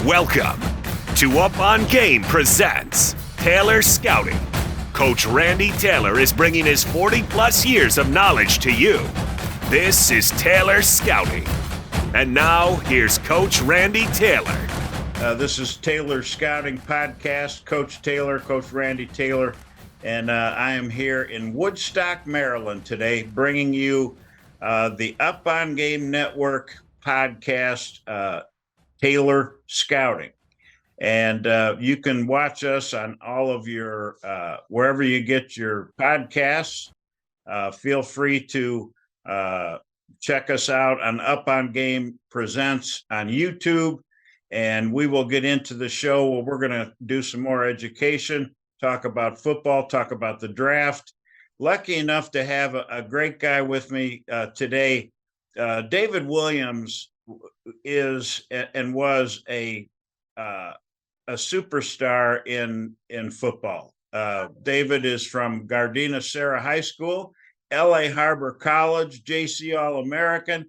Welcome to Up on Game presents Taylor Scouting. Coach Randy Taylor is bringing his 40-plus years of knowledge to you. This is Taylor Scouting. And now, here's Coach Randy Taylor. This is Taylor Scouting Podcast. Coach Taylor, Coach Randy Taylor. And I am here in Woodstock, Maryland today, bringing you the Up on Game Network podcast, Taylor Scouting. And you can watch us on all of your, wherever you get your podcasts. Feel free to check us out on Up on Game Presents on YouTube. And we will get into the show where we're going to do some more education, talk about football, talk about the draft. Lucky enough to have a great guy with me today. David Williams is and was a superstar in football. David is from Gardena Serra High School, LA Harbor College, JC All-American,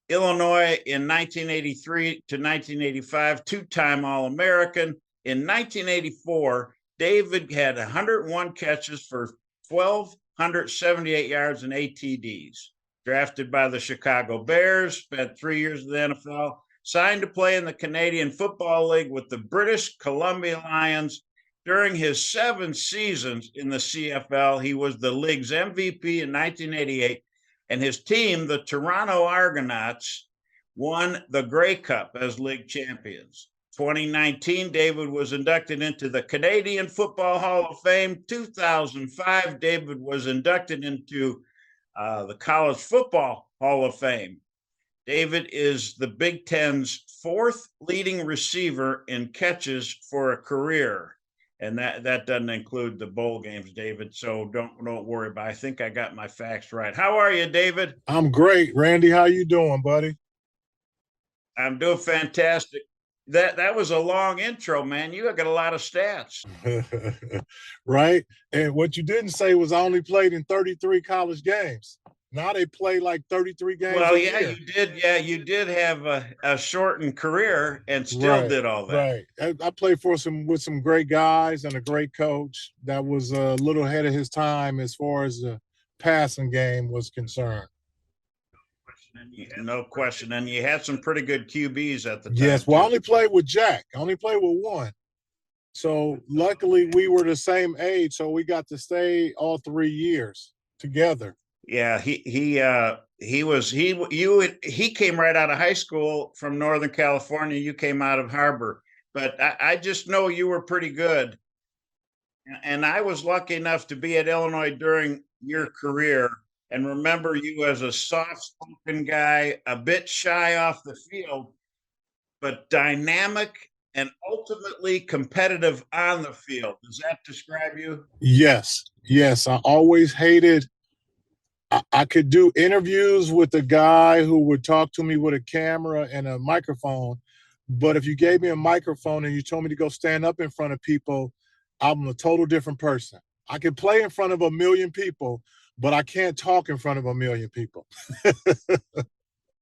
Illinois in 1983 to 1985, two-time All-American. In 1984, David had 101 catches for 1,278 yards and 8 TDs. Drafted by the Chicago Bears, spent 3 years in the NFL, signed to play in the Canadian Football League with the British Columbia Lions. During his 7 seasons in the CFL, he was the league's MVP in 1988, and his team, the Toronto Argonauts, won the Grey Cup as league champions. 2019, David was inducted into the Canadian Football Hall of Fame. 2005, David was inducted into the College Football Hall of Fame. David is the Big Ten's 4th leading receiver in catches for a career. And that doesn't include the bowl games, David. So don't worry about it. I think I got my facts right. How are you, David? I'm great. Randy, how you doing, buddy? I'm doing fantastic. That was a long intro, man. You got a lot of stats. Right? And what you didn't say was I only played in 33 college games. Now they play like 33 games. Well, yeah, year. You did. Yeah, you did have a shortened career and still did all that. Right. I played with some great guys and a great coach that was a little ahead of his time as far as the passing game was concerned. No question. And you had some pretty good QBs at the time. Yes. Well, I only played with Jack. I only played with one. So luckily we were the same age, so we got to stay all 3 years together. Yeah, he came right out of high school from Northern California. You came out of Harbor, but I just know you were pretty good. And I was lucky enough to be at Illinois during your career and remember you as a soft-spoken guy, a bit shy off the field, but dynamic and ultimately competitive on the field. Does that describe you? Yes. I always hated I could do interviews with a guy who would talk to me with a camera and a microphone. But if you gave me a microphone and you told me to go stand up in front of people, I'm a total different person. I can play in front of 1 million people, but I can't talk in front of 1 million people.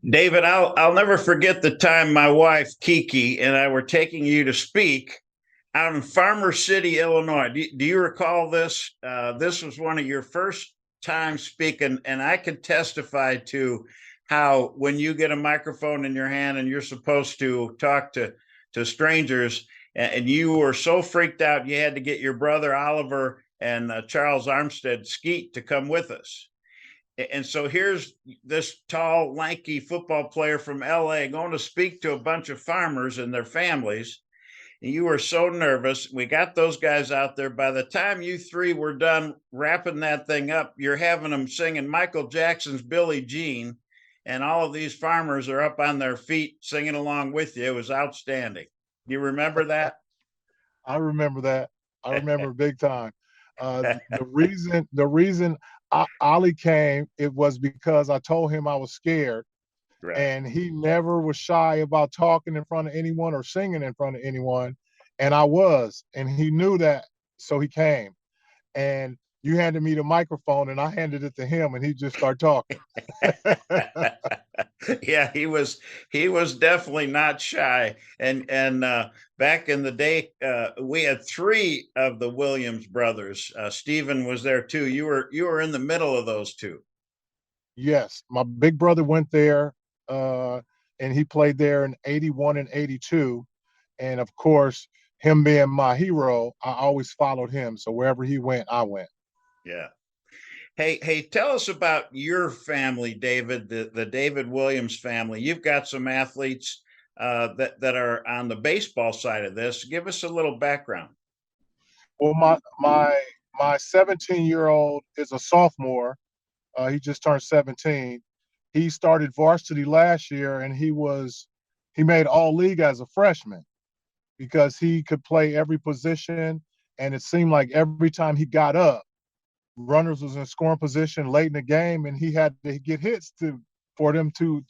David, I'll never forget the time my wife, Kiki, and I were taking you to speak out in Farmer City, Illinois. Do you recall this? This was one of your first time speaking, and I can testify to how when you get a microphone in your hand and you're supposed to talk to strangers, and you were so freaked out you had to get your brother Oliver and Charles Armstead Skeet to come with us. And so here's this tall, lanky football player from LA going to speak to a bunch of farmers and their families. And you were so nervous. We got those guys out there. By the time you three were done wrapping that thing up, you're having them singing Michael Jackson's Billie Jean, and all of these farmers are up on their feet singing along with you. It was outstanding. You remember that? I remember that. I remember big time. The reason Ollie came, it was because I told him I was scared. Right. And he never was shy about talking in front of anyone or singing in front of anyone. And I was, and he knew that. So he came, and you handed me the microphone and I handed it to him and he just started talking. Yeah, he was definitely not shy. And back in the day, we had three of the Williams brothers. Stephen was there too. You were in the middle of those two. Yes, my big brother went there, uh, and he played there in '81 and '82. And of course, him being my hero, I always followed him. So wherever he went, I went. Yeah. Hey, tell us about your family, David, the David Williams family. You've got some athletes that are on the baseball side of this. Give us a little background. Well, my 17-year-old is a sophomore. He just turned 17. He started varsity last year, and he made all league as a freshman because he could play every position. And it seemed like every time he got up, runners was in scoring position late in the game, and he had to get hits for them to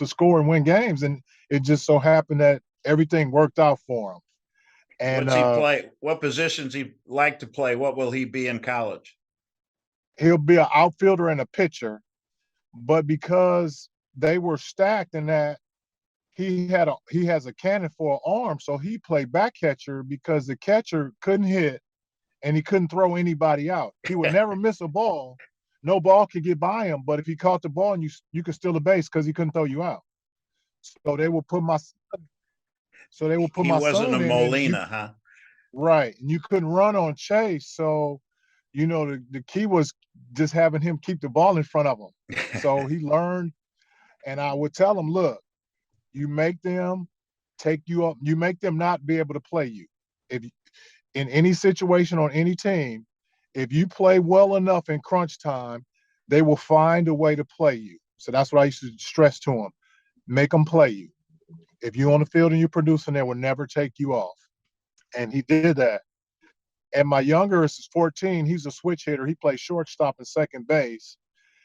score and win games. And it just so happened that everything worked out for him. And What's he play? What positions he like to play? What will he be in college? he'll be an outfielder and a pitcher. But because they were stacked in that, he has a cannon for an arm, so he played back catcher because the catcher couldn't hit and he couldn't throw anybody out. He would never miss a ball. No ball could get by him, but if he caught the ball and you could steal a base because he couldn't throw you out. So they will put my He wasn't a son in, and Molina, huh? right, and you couldn't run on Chase. So the key was just having him keep the ball in front of him. So he learned, and I would tell him, look, you make them take you up, you make them not be able to play you. If in any situation on any team, if you play well enough in crunch time, they will find a way to play you. So that's what I used to stress to them. Make them play you. If you're on the field and you're producing, they will never take you off. And he did that. And my youngest is 14. He's a switch hitter. He plays shortstop and second base.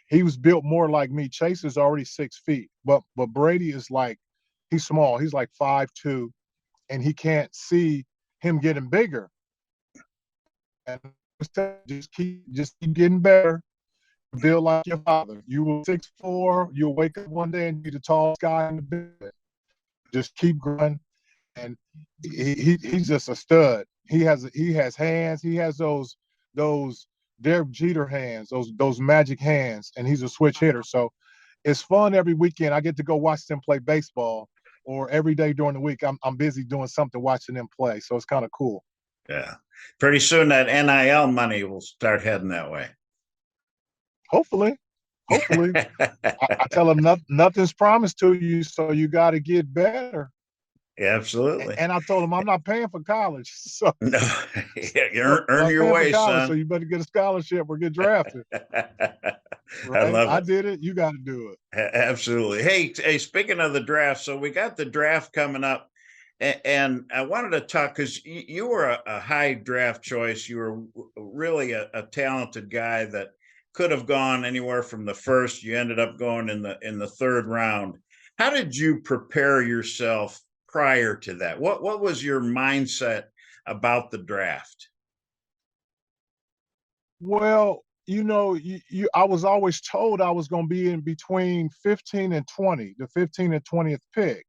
He was built more like me. Chase is already 6 feet, but Brady is like, he's small. He's like 5'2", and he can't see him getting bigger. And just keep getting better. Build like your father. You were 6'4". You'll wake up one day and be the tallest guy in the building. Just keep growing, and he's just a stud. He has hands. He has those Derek Jeter hands, those magic hands, and he's a switch hitter. So it's fun every weekend. I get to go watch them play baseball, or every day during the week I'm busy doing something watching them play. So it's kind of cool. Yeah. Pretty soon that NIL money will start heading that way. Hopefully, hopefully. I tell them nothing's promised to you, so you got to get better. Yeah, absolutely. And I told him I'm not paying for college, so No, yeah, I'm earn not your paying for way, college, so son. you better get a scholarship or get drafted. I Right? love I it. did it. You got to do it. Absolutely. Hey, speaking of the draft, so we got the draft coming up, and I wanted to talk because you were a high draft choice. You were really a talented guy that could have gone anywhere from the first. You ended up going in the third round. How did you prepare yourself prior to that? What was your mindset about the draft? Well, I was always told I was going to be in between 15 and 20, the 15 and 20th pick.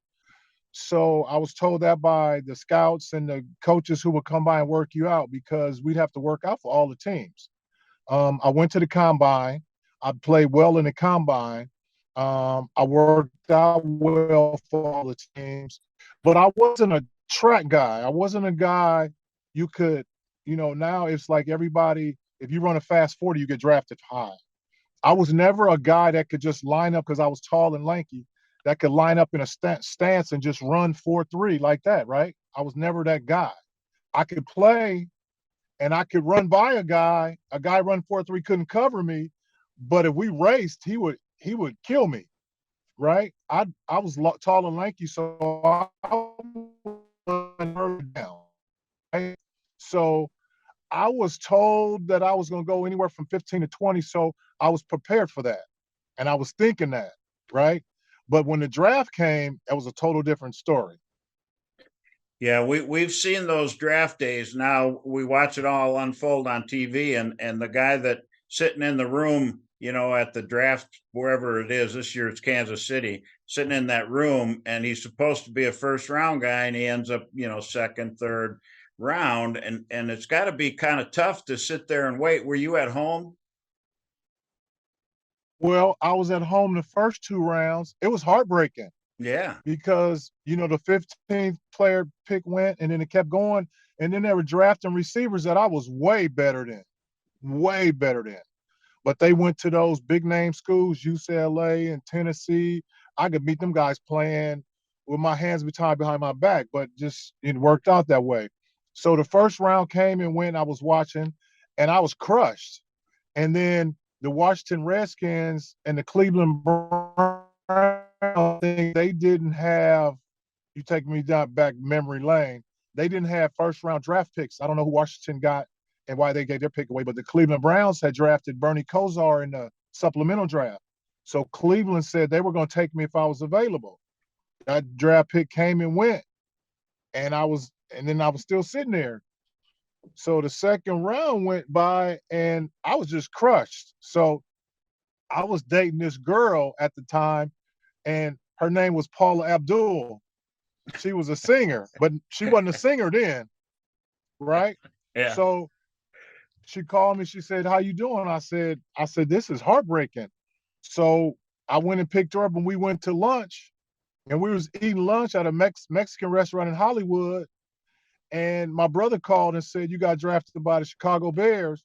So I was told that by the scouts and the coaches who would come by and work you out because we'd have to work out for all the teams. I went to the combine. I played well in the combine. I worked out well for all the teams, but I wasn't a track guy. I wasn't a guy you could, now it's like everybody, if you run a fast 40, you get drafted high. I was never a guy that could just line up because I was tall and lanky, that could line up in a stance and just run 4-3 like that, right? I was never that guy. I could play and I could run by a guy run 4-3 couldn't cover me, but if we raced, he would kill me, right? I was tall and lanky, so I was down. Right? So I was told that I was going to go anywhere from 15 to 20, so I was prepared for that, and I was thinking that, right? But when the draft came, it was a total different story. Yeah, we've seen those draft days. Now we watch it all unfold on TV, and the guy that sitting in the room at the draft, wherever it is. This year it's Kansas City, sitting in that room, and he's supposed to be a first round guy, and he ends up, second, third round. And it's got to be kind of tough to sit there and wait. Were you at home? Well, I was at home the first 2 rounds. It was heartbreaking Yeah. because, the 15th player pick went and then it kept going. And then they were drafting receivers that I was way better than. But they went to those big name schools, UCLA and Tennessee. I could beat them guys playing with my hands tied behind my back, but just it worked out that way. So the first round came and went, I was watching, and I was crushed. And then the Washington Redskins and the Cleveland Browns, they didn't have, you take me down back memory lane, they didn't have first round draft picks. I don't know who Washington got and why they gave their pick away, but the Cleveland Browns had drafted Bernie Kosar in the supplemental draft. So Cleveland said they were going to take me if I was available. That draft pick came and went, and then I was still sitting there. So the second round went by and I was just crushed. So I was dating this girl at the time, and her name was Paula Abdul. She was a singer, but she wasn't a singer then, right? Yeah. So she called me. She said, "How you doing?" I said, "This is heartbreaking." So I went and picked her up, and we went to lunch, and we was eating lunch at a Mexican restaurant in Hollywood. And my brother called and said, "You got drafted by the Chicago Bears."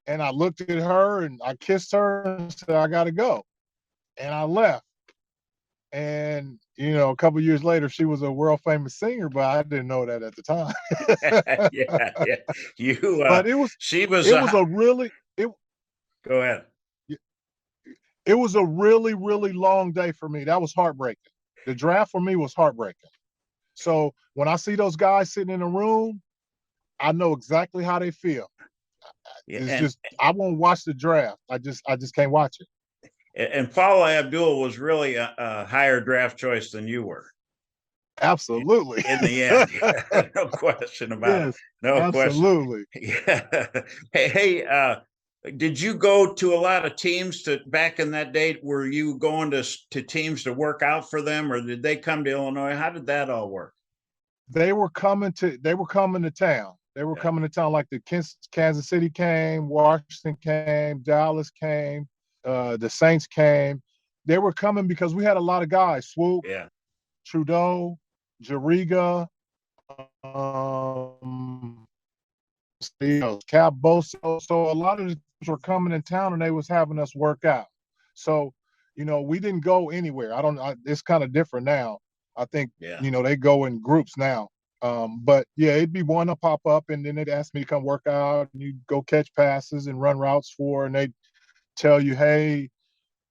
And I looked at her and I kissed her and said, "I got to go." And I left. And, a couple of years later, she was a world famous singer, but I didn't know that at the time. Yeah. But she was, it was a really, go ahead. It was a really, really long day for me. That was heartbreaking. The draft for me was heartbreaking. So when I see those guys sitting in a room, I know exactly how they feel. It's I won't watch the draft. I just can't watch it. And Paula Abdul was really a higher draft choice than you were. Absolutely. In the end. No question about it. No absolutely. Question. Yeah. Hey, did you go to a lot of teams back in that day? Were you going to teams to work out for them, or did they come to Illinois? How did that all work? They were coming to town. They were coming to town, like the Kansas City came, Washington came, Dallas came, the Saints came. They were coming because we had a lot of guys. Swoop, Trudeau, Jariga, Cap Boso. So a lot of the teams were coming in town and they was having us work out. So, we didn't go anywhere. It's kind of different now. I think, they go in groups now. But yeah, it'd be one to pop up and then they'd ask me to come work out and you go catch passes and run routes and they'd tell you, "Hey,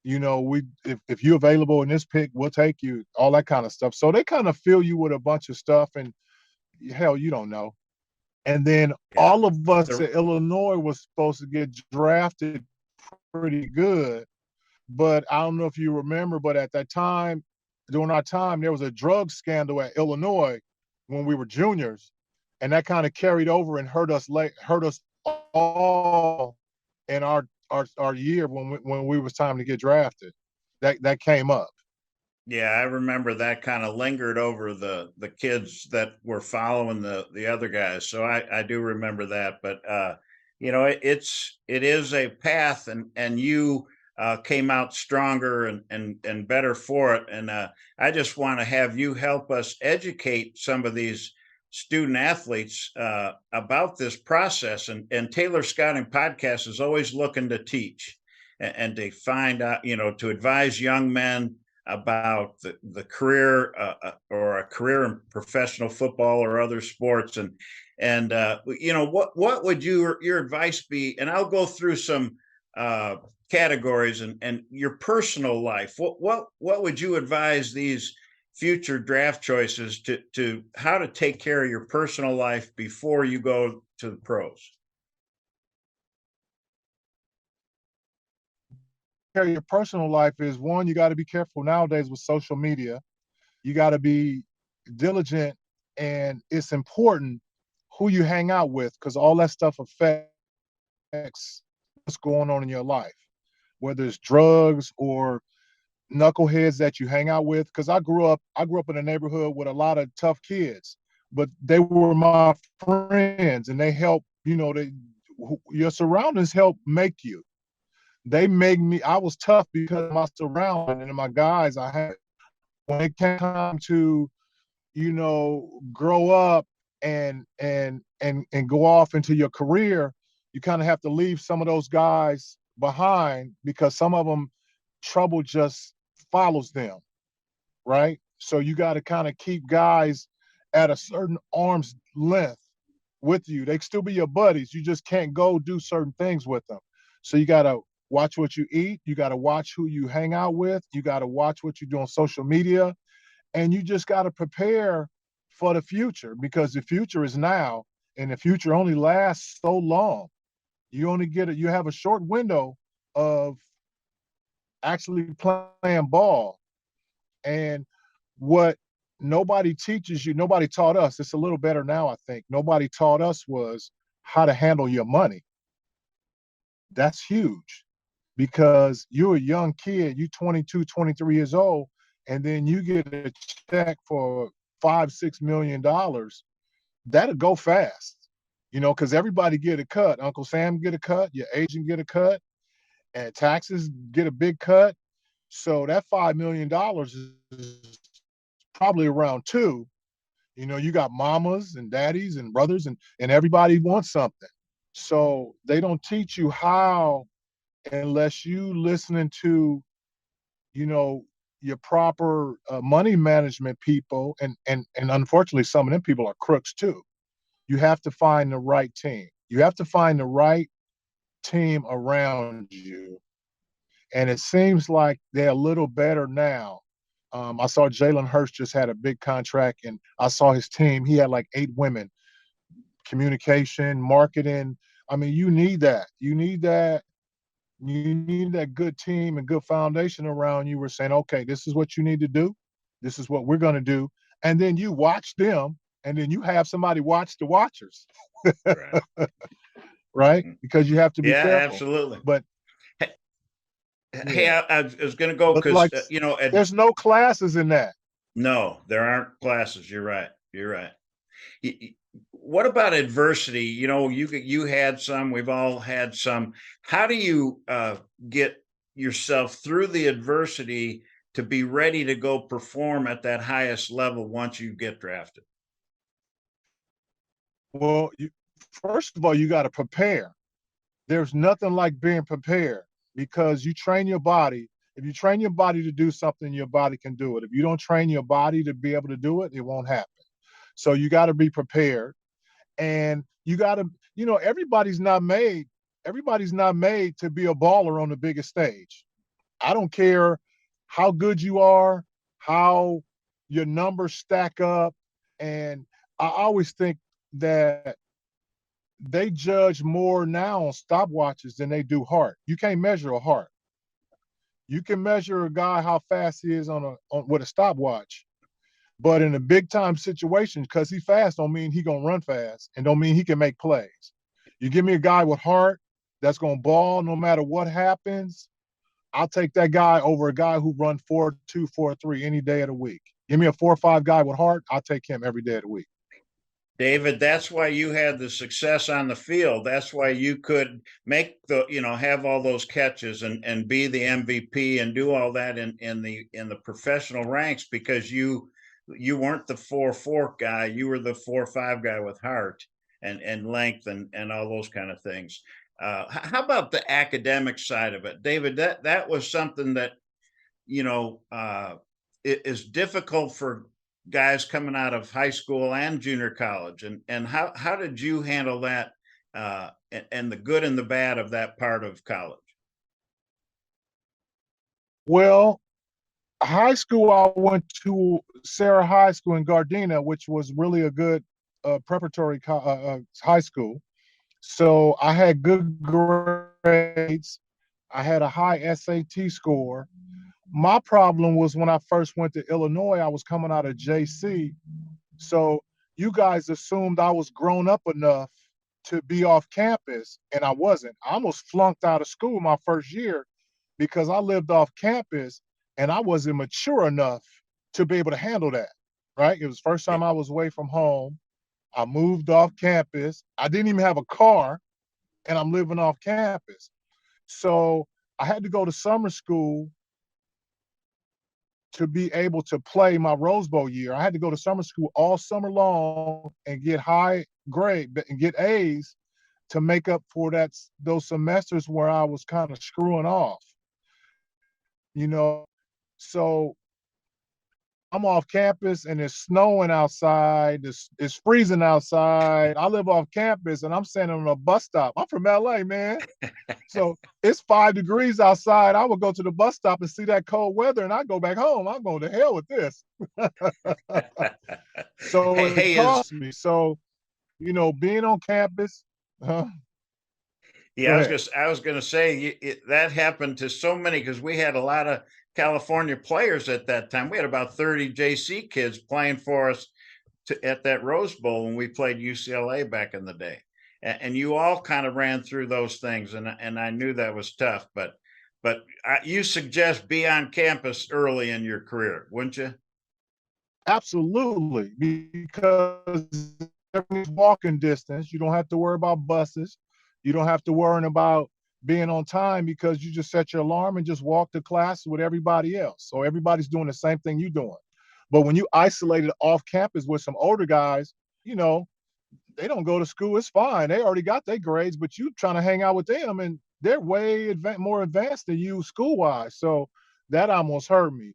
if you're available in this pick, we'll take you," all that kind of stuff. So they kind of fill you with a bunch of stuff and hell, you don't know. And then all of us at Illinois was supposed to get drafted pretty good. But I don't know if you remember, but at that time, during our time, there was a drug scandal at Illinois when we were juniors, and that kind of carried over and hurt us all in our year when we was time to get drafted. That came up. Yeah, I remember that kind of lingered over the kids that were following the other guys. So I do remember that. But it is a path, and you came out stronger and better for it. And I just want to have you help us educate some of these student athletes about this process. And Taylor Scouting Podcast is always looking to teach and to find out, to advise young men about the career or a career in professional football or other sports. And what would your advice be? And I'll go through some categories and your personal life. What would you advise these future draft choices to how to take care of your personal life before you go to the pros? Your personal life is one, you got to be careful nowadays with social media. You got to be diligent, and it's important who you hang out with because all that stuff affects what's going on in your life. whether it's drugs or knuckleheads that you hang out with. Because I grew up in a neighborhood with a lot of tough kids, but they were my friends, and they help. Your surroundings help make you. They make me. I was tough because of my surroundings and my guys I had. When it came time to grow up and go off into your career, you kind of have to leave some of those guys behind because some of them trouble just follows them, right? So you got to kind of keep guys at a certain arm's length with you. They can still be your buddies. You just can't go do certain things with them. So you got to watch what you eat. You got to watch who you hang out with. You got to watch what you do on social media. And you just got to prepare for the future because the future is now, and the future only lasts so long. You only get it. You have a short window of actually playing ball. And what nobody teaches you, nobody taught us, it's a little better now, I think. Nobody taught us was how to handle your money. That's huge because you're a young kid, you 22, 23 years old, and then you get a check for $5, $6 million. That'll go fast, because everybody get a cut. Uncle Sam get a cut, your agent get a cut, and taxes get a big cut. So that $5 million is probably around two. You got mamas and daddies and brothers, and everybody wants something. So they don't teach you how unless you listening to, your proper money management people. And unfortunately, some of them people are crooks too. You have to find the right team. You have to find the right team around you. And it seems like they're a little better now. I saw Jalen Hurts just had a big contract, and I saw his team. He had like 8 women, communication, marketing. I mean, you need that. You need that. You need that good team and good foundation around you. We're saying, okay, this is what you need to do. This is what we're going to do. And then you watch them, and then you have somebody watch the watchers, Right. right? Because you have to be Yeah, careful. absolutely. But Hey, yeah, I was going to go but because like, there's no classes in that. no, there aren't classes. You're right. You're right. What about adversity? You had some. We've all had some. How do you get yourself through the adversity to be ready to go perform at that highest level once you get drafted? Well, first of all, you got to prepare. There's nothing like being prepared because you train your body. If you train your body to do something, your body can do it. If you don't train your body to be able to do it, it won't happen. So you got to be prepared, and you got to, everybody's not made to be a baller on the biggest stage. I don't care how good you are, how your numbers stack up. And I always think that they judge more now on stopwatches than they do heart. You can't measure a heart. You can measure a guy how fast he is with a stopwatch, but in a big time situation, because he fast don't mean he gonna run fast, and don't mean he can make plays. You give me a guy with heart that's gonna ball no matter what happens. I'll take that guy over a guy who run 4.2, 4.3 any day of the week. Give me a 4.5 guy with heart, I'll take him every day of the week. David, that's why you had the success on the field. That's why you could make have all those catches and be the MVP and do all that in the professional ranks because you weren't the 4.4 guy. You were the 4.5 guy with heart and length and all those kind of things. How about the academic side of it, David? That was something that it is difficult for guys coming out of high school and junior college, and how did you handle that, and the good and the bad of that part of college? Well, high school, I went to Sarah High School in Gardena, which was really a good preparatory high school. So I had good grades. I had a high SAT score. My problem was when I first went to Illinois, I was coming out of JC. So you guys assumed I was grown up enough to be off campus, and I wasn't. I almost flunked out of school my first year because I lived off campus and I wasn't mature enough to be able to handle that. Right? It was the first time I was away from home. I moved off campus. I didn't even have a car, and I'm living off campus. So I had to go to summer school to be able to play my Rose Bowl year. I had to go to summer school all summer long and get high grade and get A's to make up for those semesters where I was kind of screwing off, you know. So I'm off campus and it's snowing outside. It's freezing outside. I live off campus and I'm standing on a bus stop. I'm from LA, man. So it's 5 degrees outside. I would go to the bus stop and see that cold weather and I go back home. I'm going to hell with this. So it Hey, cost me. So, being on campus, go yeah, ahead. I was gonna say that happened to so many because we had a lot of California players at that time. We had about 30 JC kids playing for us at that Rose Bowl when we played UCLA back in the day. And you all kind of ran through those things, and I knew that was tough. But you suggest be on campus early in your career, wouldn't you? Absolutely, because everything's walking distance. You don't have to worry about buses. You don't have to worry about being on time because you just set your alarm and just walk to class with everybody else. So everybody's doing the same thing you're doing. But when you isolated off campus with some older guys, you know, they don't go to school. It's fine. They already got their grades, but you trying to hang out with them and they're way more advanced than you school wise. So that almost hurt me.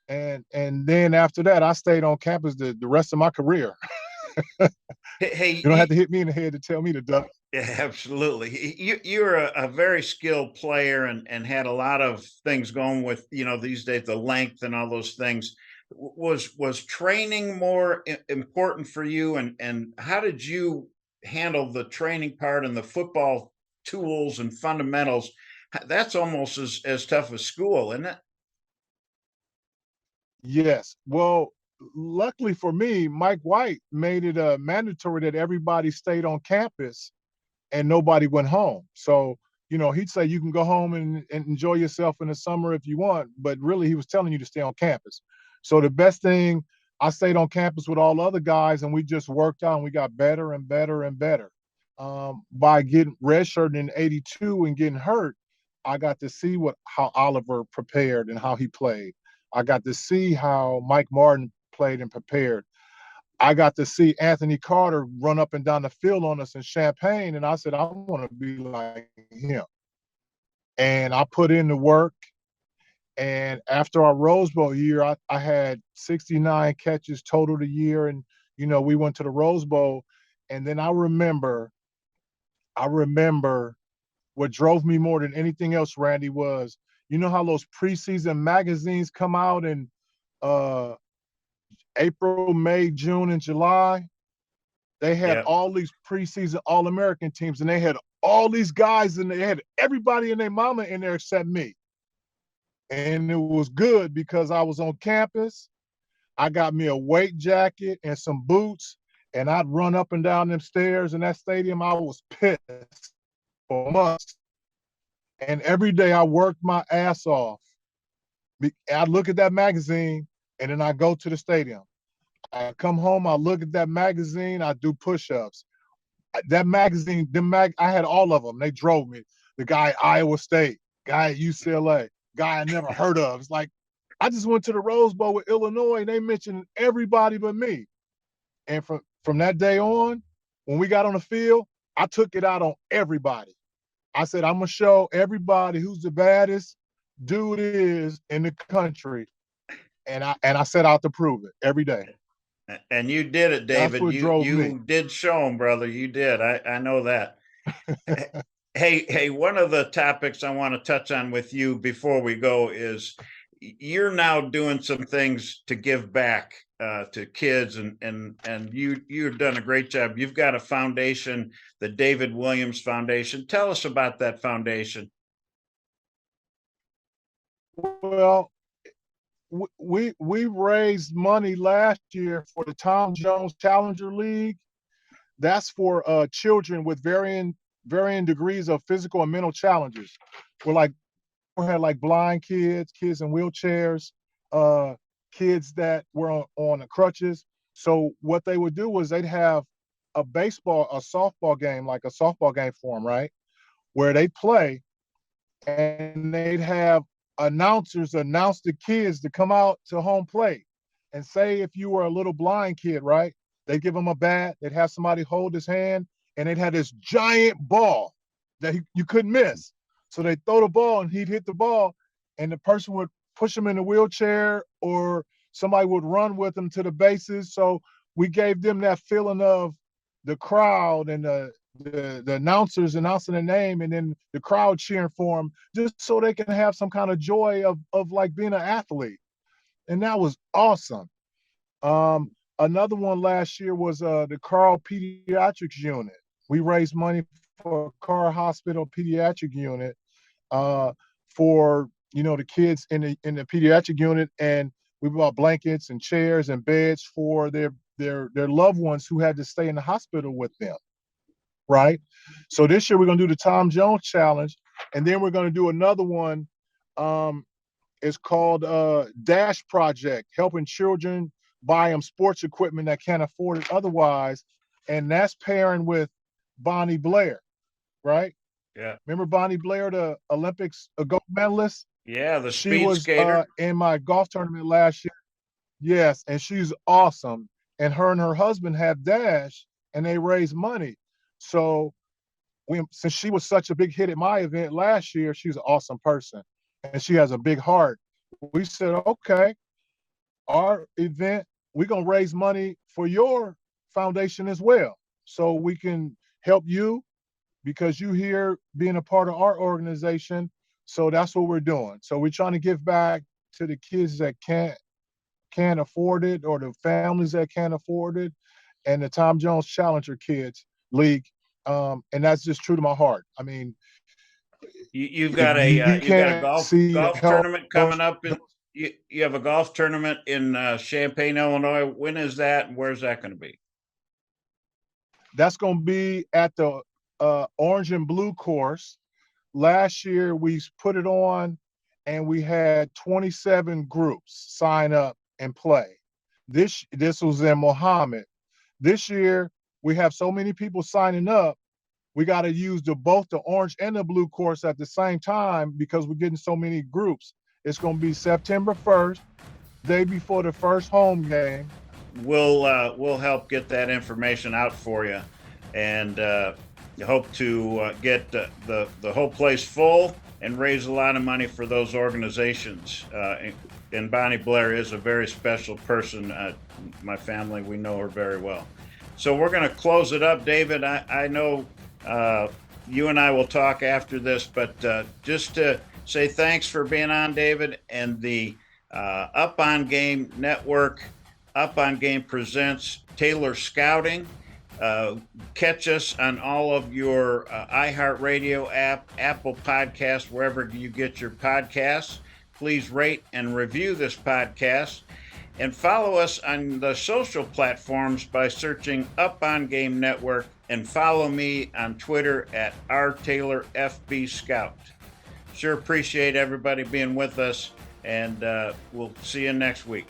And then after that, I stayed on campus the rest of my career. Hey, You don't have to hit me in the head to tell me to duck. yeah, absolutely. You're a very skilled player and had a lot of things going with, these days, the length and all those things. Was training more important for you? And how did you handle the training part and the football tools and fundamentals? That's almost as tough as school, isn't it? Yes. Well, luckily for me, Mike White made it mandatory that everybody stayed on campus and nobody went home. So, he'd say you can go home and enjoy yourself in the summer if you want, but really he was telling you to stay on campus. So the best thing, I stayed on campus with all the other guys and we just worked out and we got better and better and better. By getting redshirted in '82 and getting hurt, I got to see how Oliver prepared and how he played. I got to see how Mike Martin played and prepared. I got to see Anthony Carter run up and down the field on us in Champaign, and I said, I want to be like him. And I put in the work. And after our Rose Bowl year, I had 69 catches total the year. And, we went to the Rose Bowl. And then I remember what drove me more than anything else, Randy, was, how those preseason magazines come out in uh, April, May, June, and July? They had Yeah. all these preseason All-American teams, and they had all these guys, and they had everybody and their mama in there except me. And it was good because I was on campus. I got me a weight jacket and some boots, and I'd run up and down them stairs in that stadium. I was pissed for months. And every day I worked my ass off. I'd look at that magazine, and then I go to the stadium. I come home, I look at that magazine, I do push-ups. That magazine, I had all of them. They drove me. The guy at Iowa State, guy at UCLA, guy I never heard of. It's like, I just went to the Rose Bowl with Illinois, and they mentioned everybody but me. And from that day on, when we got on the field, I took it out on everybody. I said, I'm going to show everybody who's the baddest dude is in the country. And I set out to prove it every day. And you did it, That's David. what You drove me. you did show them, brother. You did. I know that. Hey, one of the topics I want to touch on with you before we go is you're now doing some things to give back to kids, and you've done a great job. You've got a foundation, the David Williams Foundation. Tell us about that foundation. Well, we raised money last year for the Tom Jones Challenger League. That's for children with varying degrees of physical and mental challenges. We're like had like blind kids, kids in wheelchairs, kids that were on the crutches. So what they would do was they'd have a softball game, like a softball game for them, right? Where they play, and they'd have announcers announce the kids to come out to home plate. And say if you were a little blind kid, right? They'd give him a bat, they'd have somebody hold his hand, and they'd have this giant ball that you couldn't miss. So they'd throw the ball and he'd hit the ball, and the person would push him in the wheelchair, or somebody would run with him to the bases. So we gave them that feeling of the crowd and the announcers announcing the name, and then the crowd cheering for them, just so they can have some kind of joy of like being an athlete. And that was awesome. Another one last year was the Carl Pediatrics Unit. We raised money for Carl Hospital Pediatric Unit for the kids in the pediatric unit, and we bought blankets and chairs and beds for their loved ones who had to stay in the hospital with them. Right. So this year we're gonna do the Tom Jones Challenge, and then we're gonna do another one. It's called Dash Project, helping children buy them sports equipment that can't afford it otherwise. And that's pairing with Bonnie Blair, right? Yeah. Remember Bonnie Blair, the Olympics gold medalist? Yeah, the She speed was skater. in my golf tournament last year. Yes, and she's awesome. And her husband have Dash, and they raise money. So since she was such a big hit at my event last year, she's an awesome person, and she has a big heart. We said, okay, our event, we're going to raise money for your foundation as well, so we can help you because you here being a part of our organization. So that's what we're doing. So we're trying to give back to the kids that can't afford it, or the families that can't afford it, and the Tom Jones Challenger Kids League. And that's just true to my heart. I mean, You've got a golf tournament coming up. You have a golf tournament in Champaign, Illinois. When is that, and where's that going to be? That's going to be at the Orange and Blue course. Last year we put it on, and we had 27 groups sign up and play. This was in Mohammed. This year we have so many people signing up, we got to use both the orange and the blue course at the same time because we're getting so many groups. It's going to be September 1st, day before the first home game. We'll help get that information out for you, and hope to get the whole place full and raise a lot of money for those organizations. And Bonnie Blair is a very special person. My family, we know her very well. So we're going to close it up. David, I know you and I will talk after this, but just to say thanks for being on, David, and the Up On Game Network. Up On Game presents Taylor Scouting. Catch us on all of your iHeartRadio app, Apple Podcasts, wherever you get your podcasts. Please rate and review this podcast, and follow us on the social platforms by searching Up On Game Network, and follow me on Twitter at rtaylorfbscout. Sure appreciate everybody being with us, and we'll see you next week.